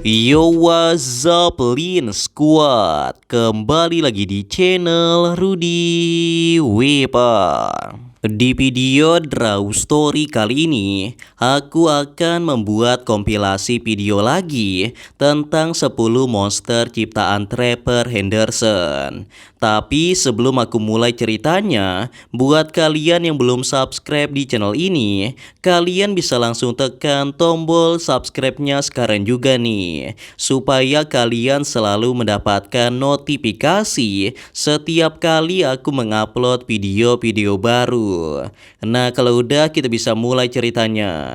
Yo, what's up, Lin Squad? Kembali lagi di channel Rudy Wepa. Di video Draw Story kali ini, aku akan membuat kompilasi video lagi tentang 10 monster ciptaan Trevor Henderson. Tapi sebelum aku mulai ceritanya, buat kalian yang belum subscribe di channel ini, kalian bisa langsung tekan tombol subscribe-nya sekarang juga nih, supaya kalian selalu mendapatkan notifikasi setiap kali aku mengupload video-video baru. Nah, kalau udah kita bisa mulai ceritanya.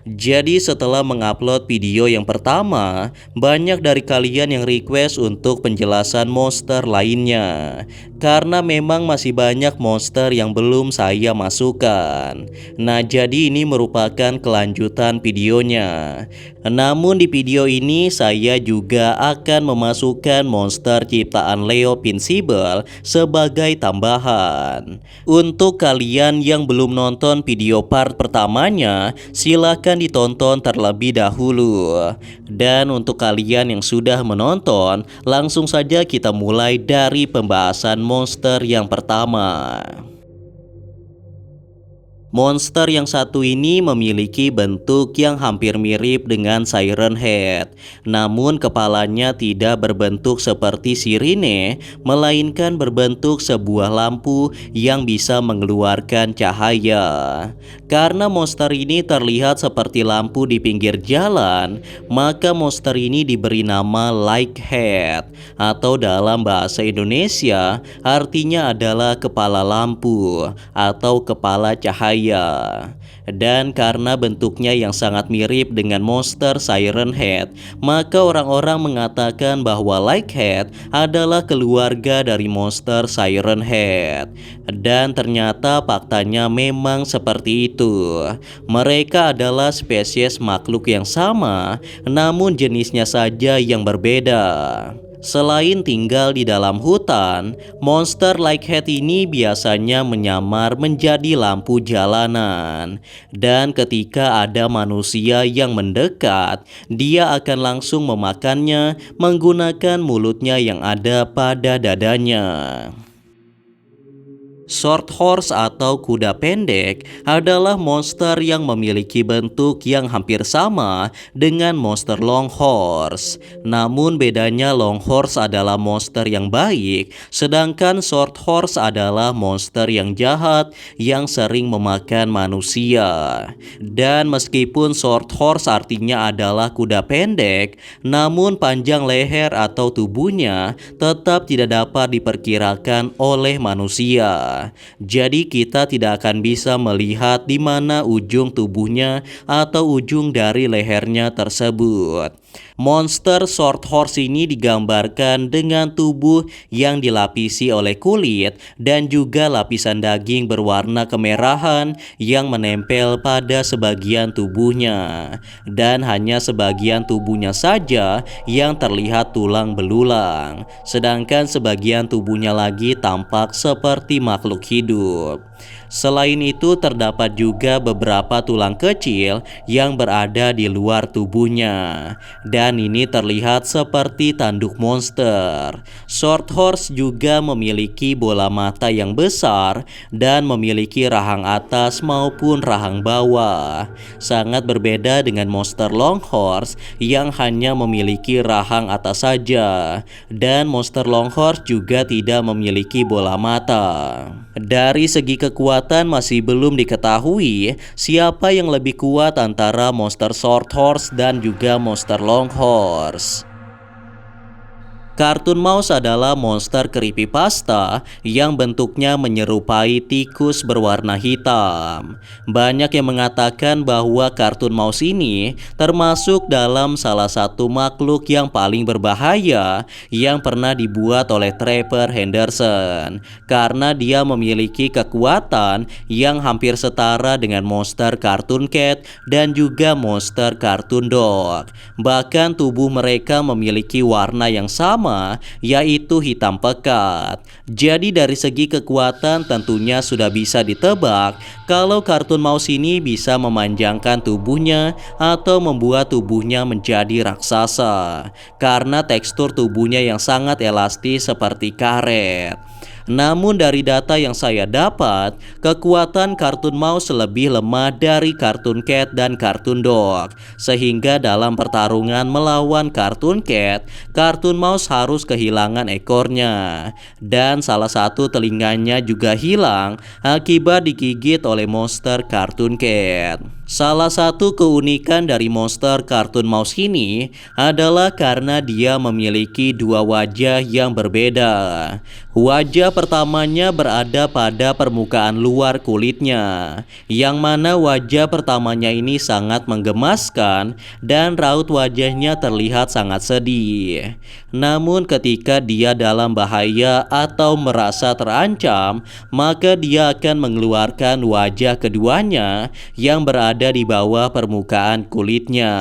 Jadi setelah mengupload video yang pertama, banyak dari kalian yang request untuk penjelasan monster lainnya. Karena memang masih banyak monster yang belum saya masukkan. Nah, jadi ini merupakan kelanjutan videonya. Namun di video ini saya juga akan memasukkan monster ciptaan Leo Invincible sebagai tambahan. Untuk kalian yang belum nonton video part pertamanya, silakan ditonton terlebih dahulu. Dan untuk kalian yang sudah menonton, langsung saja kita mulai dari pembahasan monster yang pertama. Monster yang satu ini memiliki bentuk yang hampir mirip dengan Siren Head. Namun kepalanya tidak berbentuk seperti sirine, melainkan berbentuk sebuah lampu yang bisa mengeluarkan cahaya. Karena monster ini terlihat seperti lampu di pinggir jalan, maka monster ini diberi nama Light Head, atau dalam bahasa Indonesia artinya adalah kepala lampu atau kepala cahaya. Dan karena bentuknya yang sangat mirip dengan monster Siren Head, maka orang-orang mengatakan bahwa Light Head adalah keluarga dari monster Siren Head. Dan ternyata faktanya memang seperti itu. Mereka adalah spesies makhluk yang sama, namun jenisnya saja yang berbeda. Selain tinggal di dalam hutan, monster Light Head ini biasanya menyamar menjadi lampu jalanan. Dan ketika ada manusia yang mendekat, dia akan langsung memakannya menggunakan mulutnya yang ada pada dadanya. Short Horse atau kuda pendek adalah monster yang memiliki bentuk yang hampir sama dengan monster Long Horse. Namun bedanya Long Horse adalah monster yang baik, sedangkan Short Horse adalah monster yang jahat yang sering memakan manusia. Dan meskipun Short Horse artinya adalah kuda pendek, namun panjang leher atau tubuhnya tetap tidak dapat diperkirakan oleh manusia. Jadi kita tidak akan bisa melihat di mana ujung tubuhnya atau ujung dari lehernya tersebut. Monster Short Horse ini digambarkan dengan tubuh yang dilapisi oleh kulit dan juga lapisan daging berwarna kemerahan yang menempel pada sebagian tubuhnya. Dan hanya sebagian tubuhnya saja yang terlihat tulang belulang, sedangkan sebagian tubuhnya lagi tampak seperti makhluk hidup. Selain itu terdapat juga beberapa tulang kecil yang berada di luar tubuhnya. Dan ini terlihat seperti tanduk monster. Short Horse juga memiliki bola mata yang besar dan memiliki rahang atas maupun rahang bawah. Sangat berbeda dengan monster Long Horse yang hanya memiliki rahang atas saja. Dan monster Long Horse juga tidak memiliki bola mata. Dari segi kekuatan masih belum diketahui siapa yang lebih kuat antara monster Short Horse dan juga monster Long Horse. Cartoon Mouse adalah monster creepypasta yang bentuknya menyerupai tikus berwarna hitam. Banyak yang mengatakan bahwa Cartoon Mouse ini termasuk dalam salah satu makhluk yang paling berbahaya yang pernah dibuat oleh Trevor Henderson, karena dia memiliki kekuatan yang hampir setara dengan monster Cartoon Cat dan juga monster Cartoon Dog. Bahkan tubuh mereka memiliki warna yang sama pertama, yaitu hitam pekat. Jadi dari segi kekuatan tentunya sudah bisa ditebak kalau kartun mouse ini bisa memanjangkan tubuhnya atau membuat tubuhnya menjadi raksasa karena tekstur tubuhnya yang sangat elastis seperti karet. Namun dari data yang saya dapat, kekuatan kartun mouse lebih lemah dari kartun cat dan kartun dog. Sehingga dalam pertarungan melawan kartun cat, kartun mouse harus kehilangan ekornya. Dan salah satu telinganya juga hilang akibat digigit oleh monster kartun cat. Salah satu keunikan dari monster kartun mouse ini adalah karena dia memiliki dua wajah yang berbeda. Wajah pertamanya berada pada permukaan luar kulitnya, yang mana wajah pertamanya ini sangat menggemaskan dan raut wajahnya terlihat sangat sedih. Namun ketika dia dalam bahaya atau merasa terancam, maka dia akan mengeluarkan wajah keduanya yang berada di bawah permukaan kulitnya.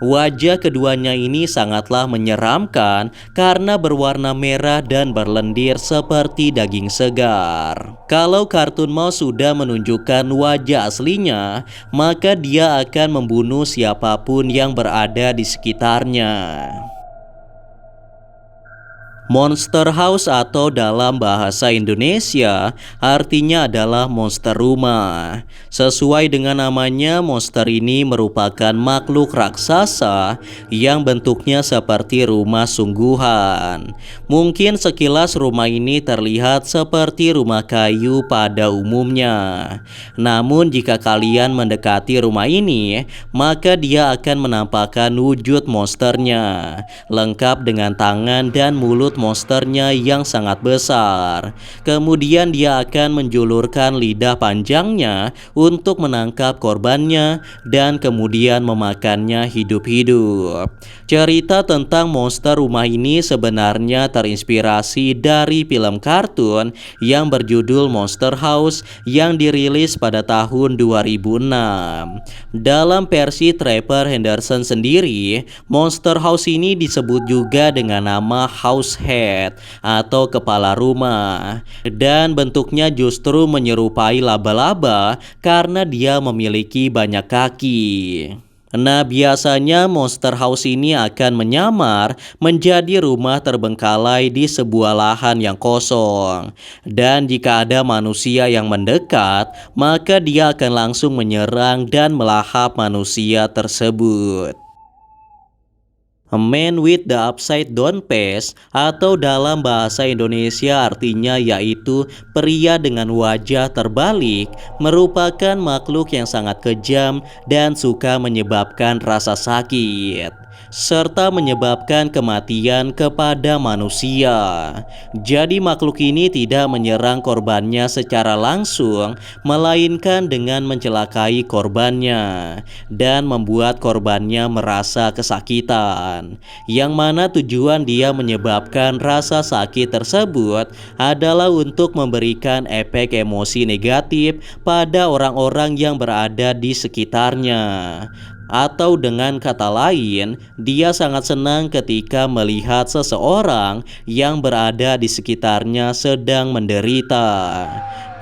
Wajah keduanya ini sangatlah menyeramkan karena berwarna merah dan berlendir seperti daging segar. Kalau kartun mouse sudah menunjukkan wajah aslinya, maka dia akan membunuh siapapun yang berada di sekitarnya. Monster House atau dalam bahasa Indonesia artinya adalah monster rumah. Sesuai dengan namanya, monster ini merupakan makhluk raksasa yang bentuknya seperti rumah sungguhan. Mungkin sekilas rumah ini terlihat seperti rumah kayu pada umumnya. Namun jika kalian mendekati rumah ini, maka dia akan menampakkan wujud monsternya, lengkap dengan tangan dan mulut monsternya yang sangat besar. Kemudian dia akan menjulurkan lidah panjangnya untuk menangkap korbannya dan kemudian memakannya hidup-hidup. Cerita tentang monster rumah ini sebenarnya terinspirasi dari film kartun yang berjudul Monster House yang dirilis pada tahun 2006. Dalam versi Trevor Henderson sendiri, Monster House ini disebut juga dengan nama House Head atau kepala rumah, dan bentuknya justru menyerupai laba-laba karena dia memiliki banyak kaki. Nah, biasanya monster house ini akan menyamar menjadi rumah terbengkalai di sebuah lahan yang kosong. Dan jika ada manusia yang mendekat, maka dia akan langsung menyerang dan melahap manusia tersebut. A man with the upside down face atau dalam bahasa Indonesia artinya yaitu pria dengan wajah terbalik merupakan makhluk yang sangat kejam dan suka menyebabkan rasa sakit serta menyebabkan kematian kepada manusia. Jadi makhluk ini tidak menyerang korbannya secara langsung, melainkan dengan mencelakai korbannya dan membuat korbannya merasa kesakitan. Yang mana tujuan dia menyebabkan rasa sakit tersebut adalah untuk memberikan efek emosi negatif pada orang-orang yang berada di sekitarnya. Atau dengan kata lain, dia sangat senang ketika melihat seseorang yang berada di sekitarnya sedang menderita.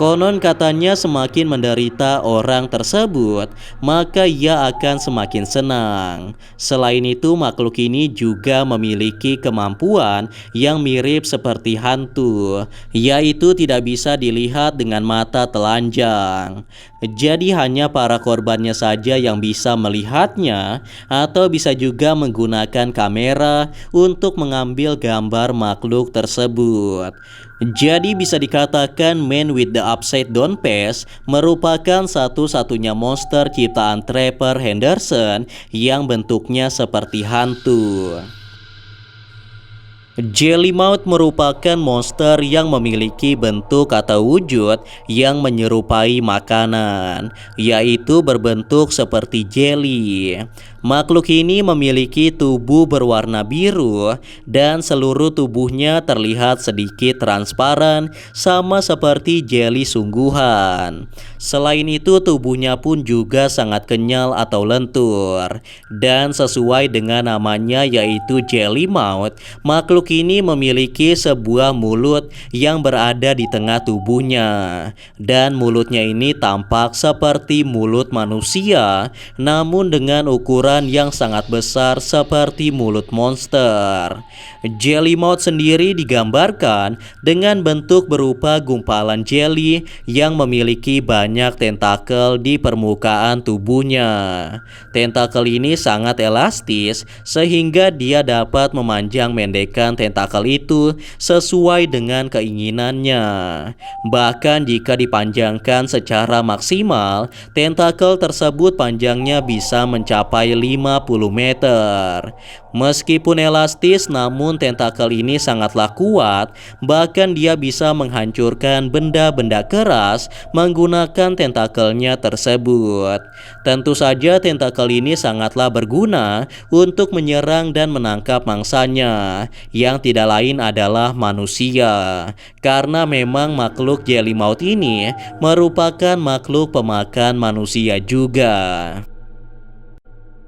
Konon katanya semakin menderita orang tersebut, maka ia akan semakin senang. Selain itu, makhluk ini juga memiliki kemampuan yang mirip seperti hantu, yaitu tidak bisa dilihat dengan mata telanjang. Jadi hanya para korbannya saja yang bisa melihatnya, atau bisa juga menggunakan kamera untuk mengambil gambar makhluk tersebut. Jadi bisa dikatakan Man with the Upside Down Face merupakan satu-satunya monster ciptaan Trevor Henderson yang bentuknya seperti hantu. Jellymouth merupakan monster yang memiliki bentuk atau wujud yang menyerupai makanan, yaitu berbentuk seperti jelly. Makhluk ini memiliki tubuh berwarna biru dan seluruh tubuhnya terlihat sedikit transparan sama seperti jeli sungguhan. Selain itu, tubuhnya pun juga sangat kenyal atau lentur. Dan sesuai dengan namanya yaitu Jellymouth, makhluk Makhluk ini memiliki sebuah mulut yang berada di tengah tubuhnya, dan mulutnya ini tampak seperti mulut manusia, namun dengan ukuran yang sangat besar seperti mulut monster. Jellymouth sendiri digambarkan dengan bentuk berupa gumpalan jelly yang memiliki banyak tentakel di permukaan tubuhnya. Tentakel ini sangat elastis sehingga dia dapat memanjang mendekkan tentakel itu sesuai dengan keinginannya. Bahkan jika dipanjangkan secara maksimal, tentakel tersebut panjangnya bisa mencapai 50 meter. Meskipun elastis, namun tentakel ini sangatlah kuat, bahkan dia bisa menghancurkan benda-benda keras menggunakan tentakelnya tersebut. Tentu saja tentakel ini sangatlah berguna untuk menyerang dan menangkap mangsanya, yang tidak lain adalah manusia. Karena memang makhluk Jellymouth ini merupakan makhluk pemakan manusia juga.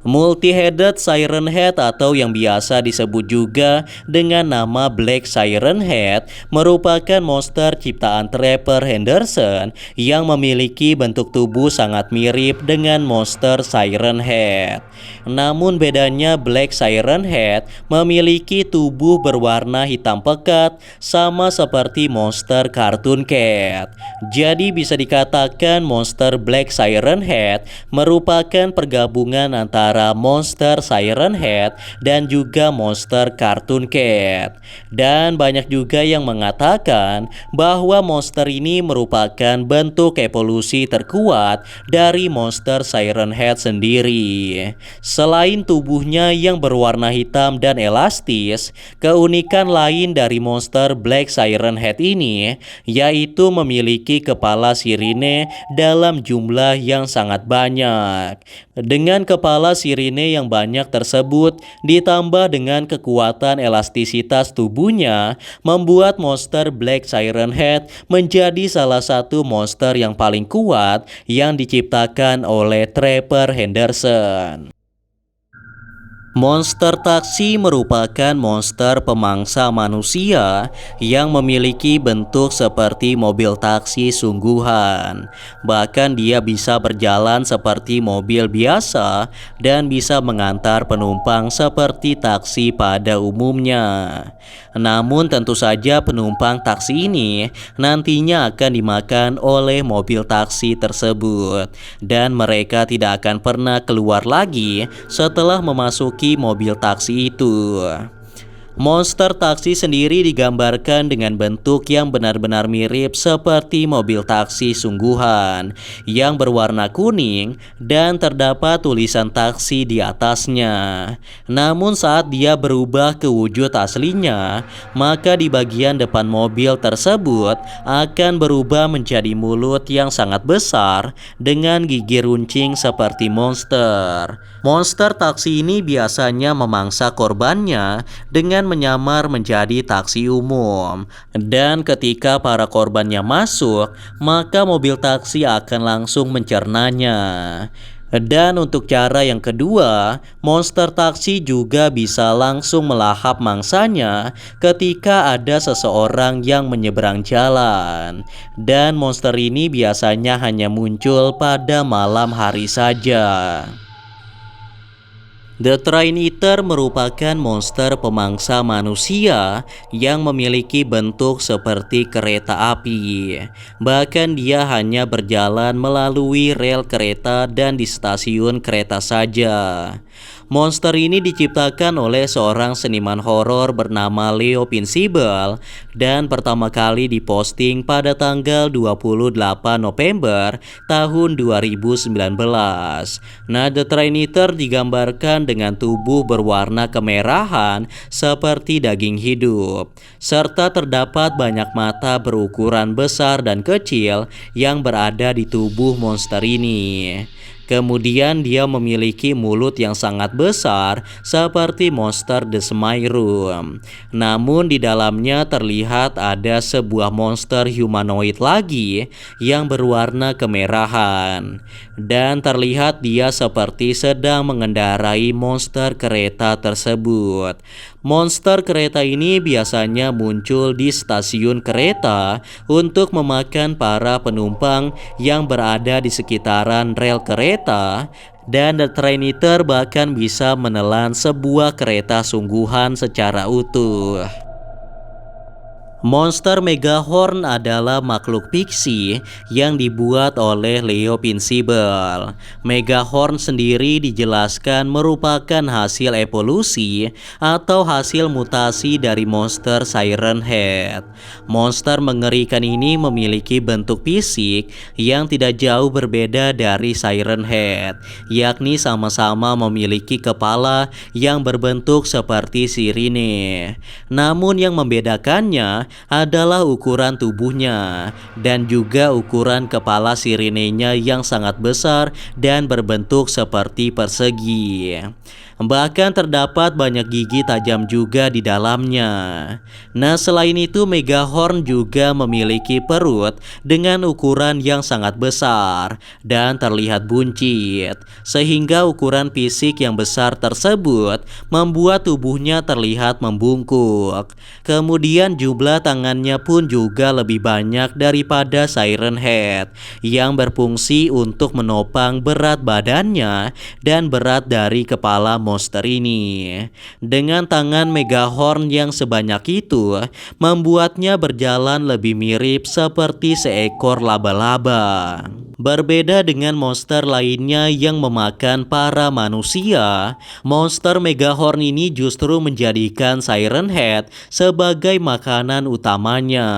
Multi-headed Siren Head atau yang biasa disebut juga dengan nama Black Siren Head merupakan monster ciptaan Trevor Henderson yang memiliki bentuk tubuh sangat mirip dengan monster Siren Head. Namun bedanya Black Siren Head memiliki tubuh berwarna hitam pekat sama seperti monster Cartoon Cat. Jadi bisa dikatakan monster Black Siren Head merupakan pergabungan antara monster Siren Head dan juga monster Cartoon Cat. Dan banyak juga yang mengatakan bahwa monster ini merupakan bentuk evolusi terkuat dari monster Siren Head sendiri. Selain tubuhnya yang berwarna hitam dan elastis, keunikan lain dari monster Black Siren Head ini yaitu memiliki kepala sirine dalam jumlah yang sangat banyak. Dengan kepala sirine yang banyak tersebut ditambah dengan kekuatan elastisitas tubuhnya, membuat monster Black Siren Head menjadi salah satu monster yang paling kuat yang diciptakan oleh Trevor Henderson. Monster taksi merupakan monster pemangsa manusia yang memiliki bentuk seperti mobil taksi sungguhan. Bahkan dia bisa berjalan seperti mobil biasa dan bisa mengantar penumpang seperti taksi pada umumnya. Namun tentu saja penumpang taksi ini nantinya akan dimakan oleh mobil taksi tersebut, dan mereka tidak akan pernah keluar lagi setelah memasuki mobil taksi itu. Monster taksi sendiri digambarkan dengan bentuk yang benar-benar mirip seperti mobil taksi sungguhan yang berwarna kuning dan terdapat tulisan taksi di atasnya. Namun saat dia berubah ke wujud aslinya, maka di bagian depan mobil tersebut akan berubah menjadi mulut yang sangat besar dengan gigi runcing seperti monster. Monster taksi ini biasanya memangsa korbannya dengan menyamar menjadi taksi umum. Dan ketika para korbannya masuk, maka mobil taksi akan langsung mencernanya. Dan untuk cara yang kedua, monster taksi juga bisa langsung melahap mangsanya ketika ada seseorang yang menyeberang jalan. Dan monster ini biasanya hanya muncul pada malam hari saja. The Train Eater merupakan monster pemangsa manusia yang memiliki bentuk seperti kereta api. Bahkan dia hanya berjalan melalui rel kereta dan di stasiun kereta saja. Monster ini diciptakan oleh seorang seniman horor bernama Leo Vincible dan pertama kali diposting pada tanggal 28 November tahun 2019. Nah, The Train Eater digambarkan dengan tubuh berwarna kemerahan seperti daging hidup, serta terdapat banyak mata berukuran besar dan kecil yang berada di tubuh monster ini. Kemudian dia memiliki mulut yang sangat besar seperti monster The Smile Room. Namun di dalamnya terlihat ada sebuah monster humanoid lagi yang berwarna kemerahan. Dan terlihat dia seperti sedang mengendarai monster kereta tersebut. Monster kereta ini biasanya muncul di stasiun kereta untuk memakan para penumpang yang berada di sekitaran rel kereta, dan The Train Eater bahkan bisa menelan sebuah kereta sungguhan secara utuh. Monster Megahorn adalah makhluk fiksi yang dibuat oleh Leo Invincible. Megahorn sendiri dijelaskan merupakan hasil evolusi atau hasil mutasi dari monster Siren Head. Monster mengerikan ini memiliki bentuk fisik yang tidak jauh berbeda dari Siren Head, yakni sama-sama memiliki kepala yang berbentuk seperti sirine. Namun yang membedakannya adalah ukuran tubuhnya dan juga ukuran kepala sirinenya yang sangat besar dan berbentuk seperti persegi. Bahkan terdapat banyak gigi tajam juga di dalamnya. Nah, selain itu Megahorn juga memiliki perut dengan ukuran yang sangat besar dan terlihat buncit, sehingga ukuran fisik yang besar tersebut membuat tubuhnya terlihat membungkuk. Kemudian jumlah tangannya pun juga lebih banyak daripada Siren Head yang berfungsi untuk menopang berat badannya dan berat dari kepala monster ini. Dengan tangan Megahorn yang sebanyak itu membuatnya berjalan lebih mirip seperti seekor laba-laba. Berbeda dengan monster lainnya yang memakan para manusia, monster Megahorn ini justru menjadikan Siren Head sebagai makanan utamanya.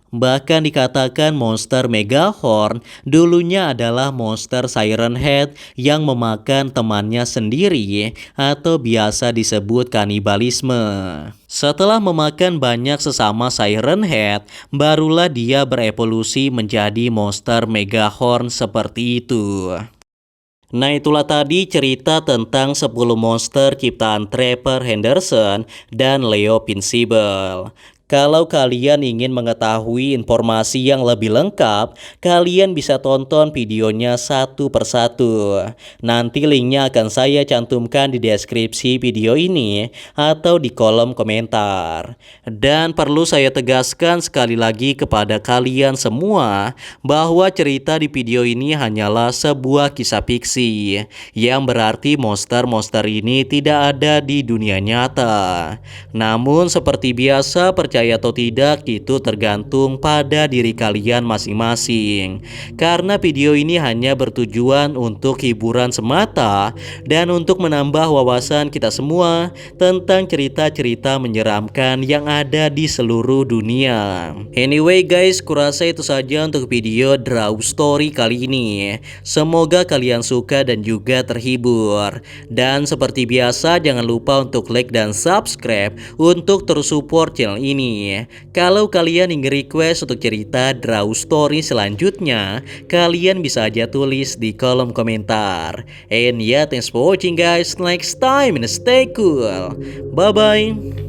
Bahkan dikatakan monster Megahorn dulunya adalah monster Siren Head yang memakan temannya sendiri atau biasa disebut kanibalisme. Setelah memakan banyak sesama Siren Head, barulah dia berevolusi menjadi monster Megahorn seperti itu. Nah, itulah tadi cerita tentang 10 monster ciptaan Trevor Henderson dan Leo Invincible. Kalau kalian ingin mengetahui informasi yang lebih lengkap, kalian bisa tonton videonya satu persatu. Nanti linknya akan saya cantumkan di deskripsi video ini atau di kolom komentar. Dan perlu saya tegaskan sekali lagi kepada kalian semua bahwa cerita di video ini hanyalah sebuah kisah fiksi, yang berarti monster-monster ini tidak ada di dunia nyata. Namun seperti biasa, percaya atau tidak itu tergantung pada diri kalian masing-masing. Karena video ini hanya bertujuan untuk hiburan semata dan untuk menambah wawasan kita semua tentang cerita-cerita menyeramkan yang ada di seluruh dunia. Anyway guys, kurasa itu saja untuk video Draw Story kali ini. Semoga kalian suka dan juga terhibur. Dan seperti biasa, jangan lupa untuk like dan subscribe untuk terus support channel ini. Kalau kalian ingin request untuk cerita Draw Story selanjutnya, kalian bisa aja tulis di kolom komentar. And yeah, thanks for watching guys. Next time and stay cool. Bye bye.